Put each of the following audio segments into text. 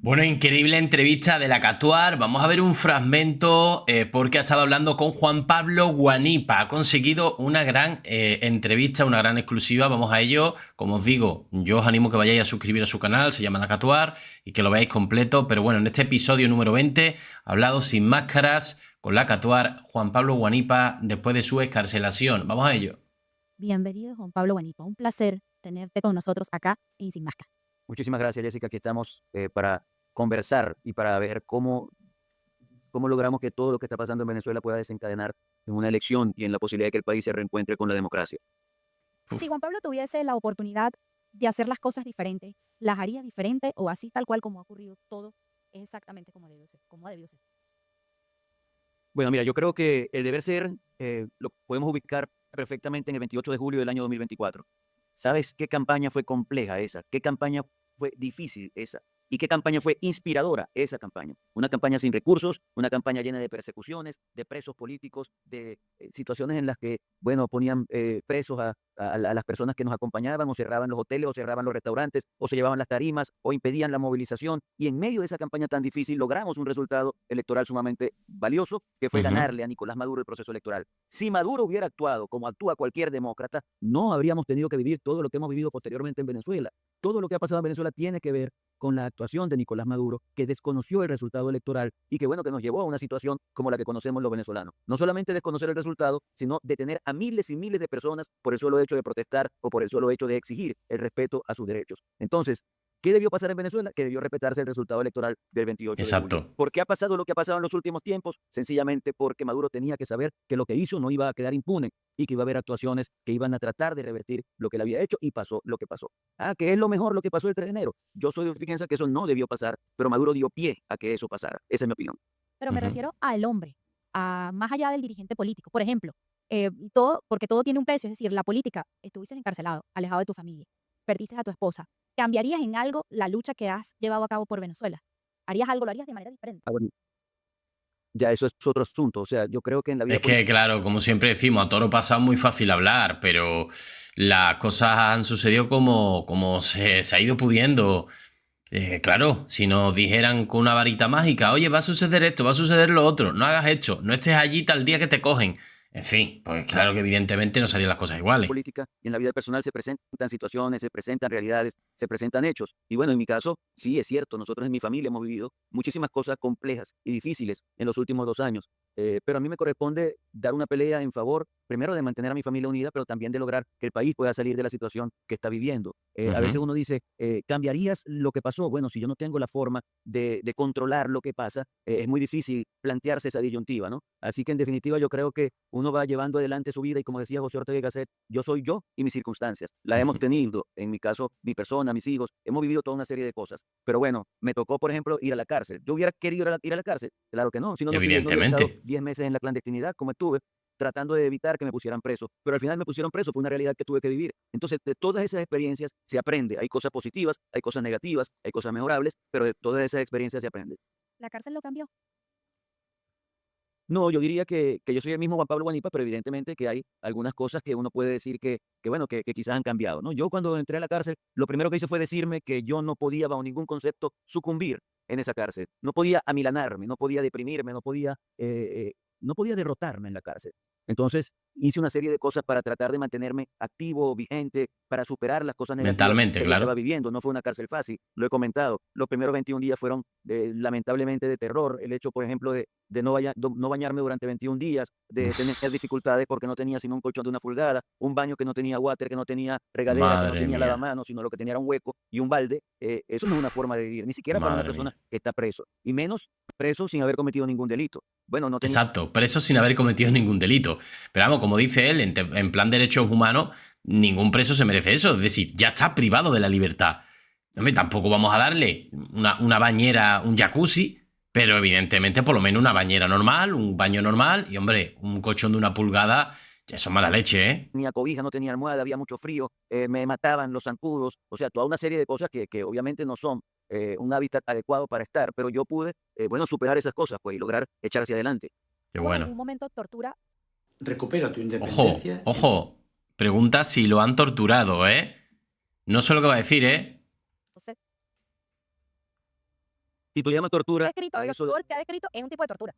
Bueno, increíble entrevista de la Catuar. Vamos a ver un fragmento porque ha estado hablando con Juan Pablo Guanipa. Ha conseguido una gran entrevista, una gran exclusiva. Vamos a ello. Como os digo, yo os animo que vayáis a suscribir a su canal, se llama La Catuar, y que lo veáis completo. Pero bueno, en este episodio número 20, hablado sin máscaras con La Catuar, Juan Pablo Guanipa, después de su excarcelación. Vamos a ello. Bienvenido, Juan Pablo Guanipa. Un placer tenerte con nosotros acá en Sin Máscara. Muchísimas gracias, Jessica. Aquí estamos para conversar y para ver cómo logramos que todo lo que está pasando en Venezuela pueda desencadenar en una elección y en la posibilidad de que el país se reencuentre con la democracia. Si Juan Pablo tuviese la oportunidad de hacer las cosas diferentes, ¿las haría diferente o así tal cual como ha ocurrido todo es exactamente como debió ser, como ha debido ser? Bueno, mira, yo creo que el deber ser lo podemos ubicar perfectamente en el 28 de julio del año 2024. ¿Sabes qué campaña fue compleja esa? ¿Qué campaña fue difícil esa? ¿Y qué campaña fue inspiradora esa campaña? Una campaña sin recursos, una campaña llena de persecuciones, de presos políticos, de situaciones en las que, bueno, ponían presos a las personas que nos acompañaban, o cerraban los hoteles, o cerraban los restaurantes, o se llevaban las tarimas, o impedían la movilización. Y en medio de esa campaña tan difícil logramos un resultado electoral sumamente valioso, que fue ganarle a Nicolás Maduro el proceso electoral. Si Maduro hubiera actuado como actúa cualquier demócrata, no habríamos tenido que vivir todo lo que hemos vivido posteriormente en Venezuela. Todo lo que ha pasado en Venezuela tiene que ver con la actuación de Nicolás Maduro, que desconoció el resultado electoral y que, bueno, que nos llevó a una situación como la que conocemos los venezolanos. No solamente desconocer el resultado, sino detener a miles y miles de personas por el solo hecho de protestar o por el solo hecho de exigir el respeto a sus derechos. Entonces, ¿qué debió pasar en Venezuela? Que debió respetarse el resultado electoral del 28 de julio. Exacto. ¿Por qué ha pasado lo que ha pasado en los últimos tiempos? Sencillamente porque Maduro tenía que saber que lo que hizo no iba a quedar impune y que iba a haber actuaciones que iban a tratar de revertir lo que él había hecho, y pasó lo que pasó. ¿Que es lo mejor lo que pasó el 3 de enero? Yo soy de los que piensa que eso no debió pasar, pero Maduro dio pie a que eso pasara. Esa es mi opinión. Pero me refiero al hombre, más allá del dirigente político. Por ejemplo, porque todo tiene un precio, es decir, la política, estuviste encarcelado, alejado de tu familia, perdiste a tu esposa. ¿Cambiarías en algo la lucha que has llevado a cabo por Venezuela? ¿Harías algo, lo harías de manera diferente? Bueno, ya eso es otro asunto. O sea, yo creo que en la vida Es que, política... claro, como siempre decimos, a toro pasado es muy fácil hablar, pero las cosas han sucedido como se ha ido pudiendo. Claro, si nos dijeran con una varita mágica, oye, va a suceder esto, va a suceder lo otro, no hagas esto, no estés allí tal día que te cogen. En fin, pues claro que evidentemente no serían las cosas iguales. política y en la vida personal se presentan situaciones, se presentan realidades, se presentan hechos. Y bueno, en mi caso, sí es cierto, nosotros en mi familia hemos vivido muchísimas cosas complejas y difíciles en los últimos 2 años. Pero a mí me corresponde dar una pelea en favor, primero, de mantener a mi familia unida, pero también de lograr que el país pueda salir de la situación que está viviendo. A veces uno dice, ¿cambiarías lo que pasó? Bueno, si yo no tengo la forma de controlar lo que pasa, es muy difícil plantearse esa disyuntiva, ¿no? Así que en definitiva yo creo que uno va llevando adelante su vida, y como decía José Ortega y Gasset, yo soy yo y mis circunstancias. Las hemos tenido, en mi caso, mi persona, mis hijos, hemos vivido toda una serie de cosas. Pero bueno, me tocó, por ejemplo, ir a la cárcel. ¿Yo hubiera querido ir a la cárcel? Claro que no, si no, no hubiera estado Evidentemente. 10 meses en la clandestinidad como estuve, tratando de evitar que me pusieran preso. Pero al final me pusieron preso, fue una realidad que tuve que vivir. Entonces, de todas esas experiencias se aprende. Hay cosas positivas, hay cosas negativas, hay cosas mejorables, pero de todas esas experiencias se aprende. ¿La cárcel lo cambió? No, yo diría que yo soy el mismo Juan Pablo Guanipa, pero evidentemente que hay algunas cosas que uno puede decir que bueno, que quizás han cambiado, ¿no? Yo, cuando entré a la cárcel, lo primero que hice fue decirme que yo no podía, bajo ningún concepto, sucumbir en esa cárcel. No podía amilanarme, no podía deprimirme, no podía derrotarme en la cárcel. Entonces, hice una serie de cosas para tratar de mantenerme activo, vigente, para superar las cosas negativas Mentalmente, que yo estaba claro. viviendo. No fue una cárcel fácil, lo he comentado. Los primeros 21 días fueron lamentablemente de terror. El hecho, por ejemplo, de no bañarme durante 21 días, de tener dificultades porque no tenía sino un colchón de 1 pulgada, un baño que no tenía water, que no tenía regadera, que no Madre tenía mía, lavamanos, sino lo que tenía era un hueco y un balde. Eso no es una forma de vivir, ni siquiera para una madre persona mía. que está preso, y menos preso sin haber cometido ningún delito. Bueno, no tenía... Exacto, preso sin haber cometido ningún delito. Pero vamos, como dice él, en plan derechos humanos, ningún preso se merece eso. Es decir, ya está privado de la libertad. Hombre, tampoco vamos a darle una bañera, un jacuzzi, pero evidentemente por lo menos una bañera normal, un baño normal y, hombre, un colchón de 1 pulgada, ya eso es mala leche, ¿eh? tenía cobija, no tenía almohada, había mucho frío, me mataban los zancudos, o sea, toda una serie de cosas que obviamente no son un hábitat adecuado para estar, pero yo pude, bueno, superar esas cosas, pues, y lograr echar hacia adelante. Qué ¿Hubo en bueno. algún momento tortura? Recupera tu Ojo, independencia y ojo. Pregunta si lo han torturado, ¿eh? No sé lo que va a decir, ¿eh? José, Si tú llamas tortura Descrito, a lo eso, que te ha descrito es un tipo de tortura.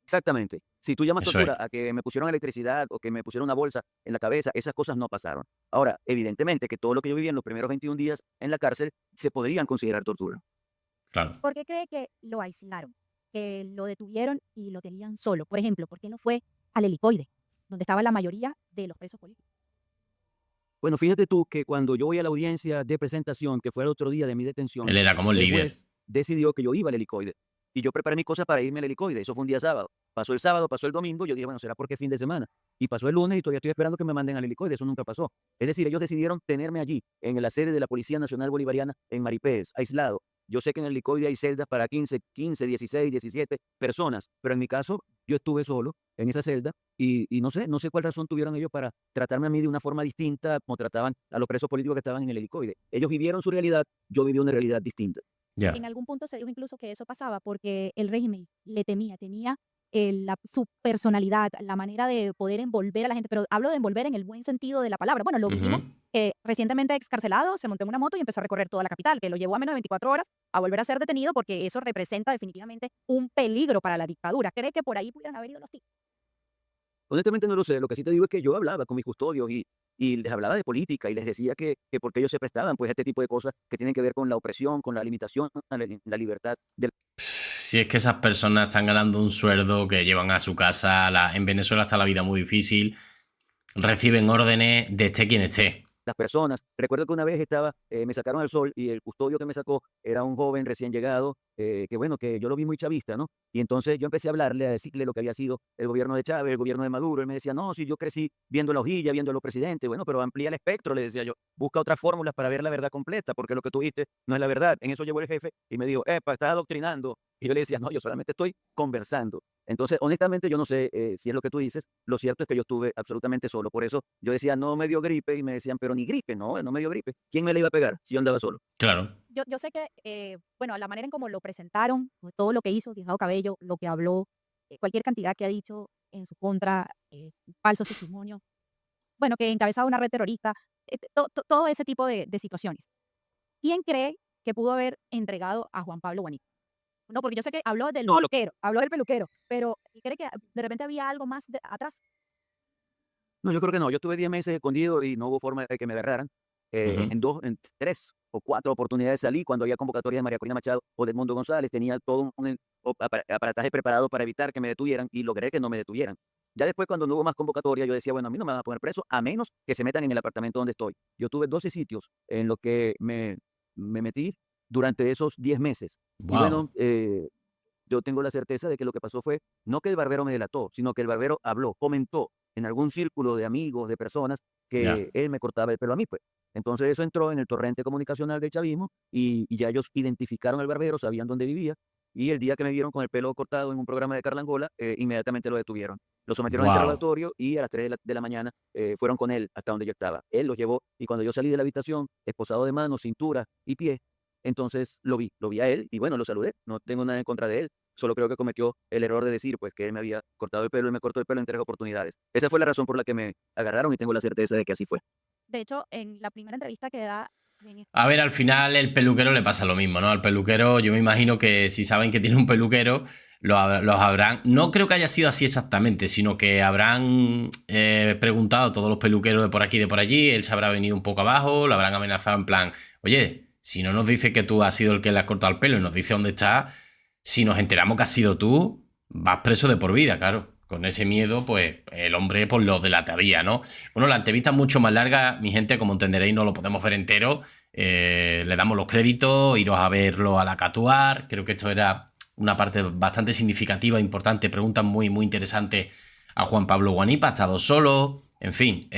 exactamente. Si tú llamas Eso es. tortura a que me pusieron electricidad o que me pusieron una bolsa en la cabeza, esas cosas no pasaron. Ahora, evidentemente que todo lo que yo viví en los primeros 21 días en la cárcel se podrían considerar tortura. Claro. ¿Por qué cree que lo aislaron? Que lo detuvieron y lo tenían solo. Por ejemplo, ¿por qué no fue al helicoide, donde estaba la mayoría de los presos políticos? Bueno, fíjate tú que cuando yo voy a la audiencia de presentación, que fue el otro día de mi detención, Él era como el el líder. juez decidió que yo iba al helicoide. Y yo preparé mis cosas para irme al helicoide. Eso fue un día sábado. Pasó el sábado, pasó el domingo. Yo dije, bueno, será porque es fin de semana. Y pasó el lunes y todavía estoy esperando que me manden al helicoide. Eso nunca pasó. Es decir, ellos decidieron tenerme allí, en la sede de la Policía Nacional Bolivariana, en Maripés, aislado. Yo sé que en el helicoide hay celdas para 15, 16, 17 personas, pero en mi caso, yo estuve solo en esa celda y no sé cuál razón tuvieron ellos para tratarme a mí de una forma distinta como trataban a los presos políticos que estaban en el helicoide. Ellos vivieron su realidad, yo viví una realidad distinta. Ya. En algún punto se dijo incluso que eso pasaba porque el régimen le temía, tenía su personalidad, la manera de poder envolver a la gente, pero hablo de envolver en el buen sentido de la palabra. Bueno, lo vivimos, Ujú. recientemente excarcelado, se montó en una moto y empezó a recorrer toda la capital, que lo llevó a menos de 24 horas a volver a ser detenido porque eso representa definitivamente un peligro para la dictadura. ¿Cree que por ahí pudieran haber ido los tiros? Honestamente no lo sé, lo que sí te digo es que yo hablaba con mis custodios y les hablaba de política y les decía que porque ellos se prestaban pues a este tipo de cosas que tienen que ver con la opresión, con la limitación a la libertad de Si es que esas personas están ganando un sueldo que llevan a su casa, en Venezuela está la vida muy difícil, reciben órdenes de esté quien esté. las personas. Recuerdo que una vez me sacaron al sol y el custodio que me sacó era un joven recién llegado, que bueno, que yo lo vi muy chavista, ¿no? Y entonces yo empecé a hablarle, a decirle lo que había sido el gobierno de Chávez, el gobierno de Maduro. Él me decía, no, si yo crecí viendo la hojilla, viendo a los presidentes, bueno, pero amplía el espectro, le decía yo, busca otras fórmulas para ver la verdad completa, porque lo que tú viste no es la verdad. En eso llegó el jefe y me dijo, epa, estás adoctrinando. Y yo le decía, no, yo solamente estoy conversando. Entonces, honestamente, yo no sé si es lo que tú dices. Lo cierto es que yo estuve absolutamente solo. Por eso yo decía, no me dio gripe. Y me decían, pero ni gripe, no me dio gripe. ¿Quién me la iba a pegar si yo andaba solo? Claro. Yo sé que, bueno, la manera en cómo lo presentaron, pues, todo lo que hizo Diosdado Cabello, lo que habló, cualquier cantidad que ha dicho en su contra, falsos testimonios, bueno, que encabezaba una red terrorista, todo ese tipo de situaciones. ¿Quién cree que pudo haber entregado a Juan Pablo Guanico? No, porque yo sé que No, habló del peluquero, pero ¿cree que de repente había algo más atrás? no, yo creo que no. Yo estuve 10 meses escondido y no hubo forma de que me agarraran. Ujú. En 3 o 4 oportunidades salí cuando había convocatorias de María Corina Machado o de Edmundo González. Tenía todo aparataje preparado para evitar que me detuvieran y logré que no me detuvieran. Ya después, cuando no hubo más convocatoria, yo decía, bueno, a mí no me van a poner preso a menos que se metan en el apartamento donde estoy. Yo tuve 12 sitios en los que me metí durante esos 10 meses. Y Wow. bueno, yo tengo la certeza de que lo que pasó fue no que el barbero me delató, sino que el barbero habló, comentó en algún círculo de amigos, de personas, Ya. que él me cortaba el pelo a mí, pues. Entonces eso entró en el torrente comunicacional del chavismo y ya ellos identificaron al barbero, sabían dónde vivía y el día que me vieron con el pelo cortado en un programa de Carlangola, inmediatamente lo detuvieron. Lo sometieron a Wow. interrogatorio y a las 3 de la mañana fueron con él hasta donde yo estaba. Él los llevó y cuando yo salí de la habitación, esposado de manos, cintura y pie, entonces lo vi a él y bueno, lo saludé. No tengo nada en contra de él. Solo creo que cometió el error de decir, pues, que él me había cortado el pelo y me cortó el pelo en 3 oportunidades. Esa fue la razón por la que me agarraron y tengo la certeza de que así fue. De hecho, en la primera entrevista que da en A ver, al final el peluquero le pasa lo mismo, ¿no? Al peluquero, yo me imagino que si saben que tiene un peluquero, los habrán. No creo que haya sido así exactamente, sino que habrán preguntado a todos los peluqueros de por aquí y de por allí. Él se habrá venido un poco abajo, lo habrán amenazado en plan, oye, si no nos dice que tú has sido el que le has cortado el pelo y nos dice dónde está, si nos enteramos que has sido tú, vas preso de por vida, claro. Con ese miedo, pues el hombre pues lo delataría, ¿no? Bueno, la entrevista es mucho más larga, mi gente, como entenderéis, no lo podemos ver entero. Le damos los créditos, iros a verlo a la Catuar. Creo que esto era una parte bastante significativa, importante, preguntas muy, muy interesantes a Juan Pablo Guanipa. Ha estado solo, en fin,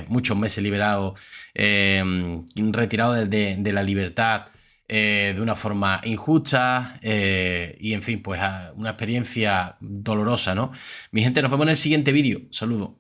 muchos meses liberado, retirado de la libertad de una forma injusta y, en fin, pues una experiencia dolorosa, ¿no? Mi gente, nos vemos en el siguiente vídeo. Saludos.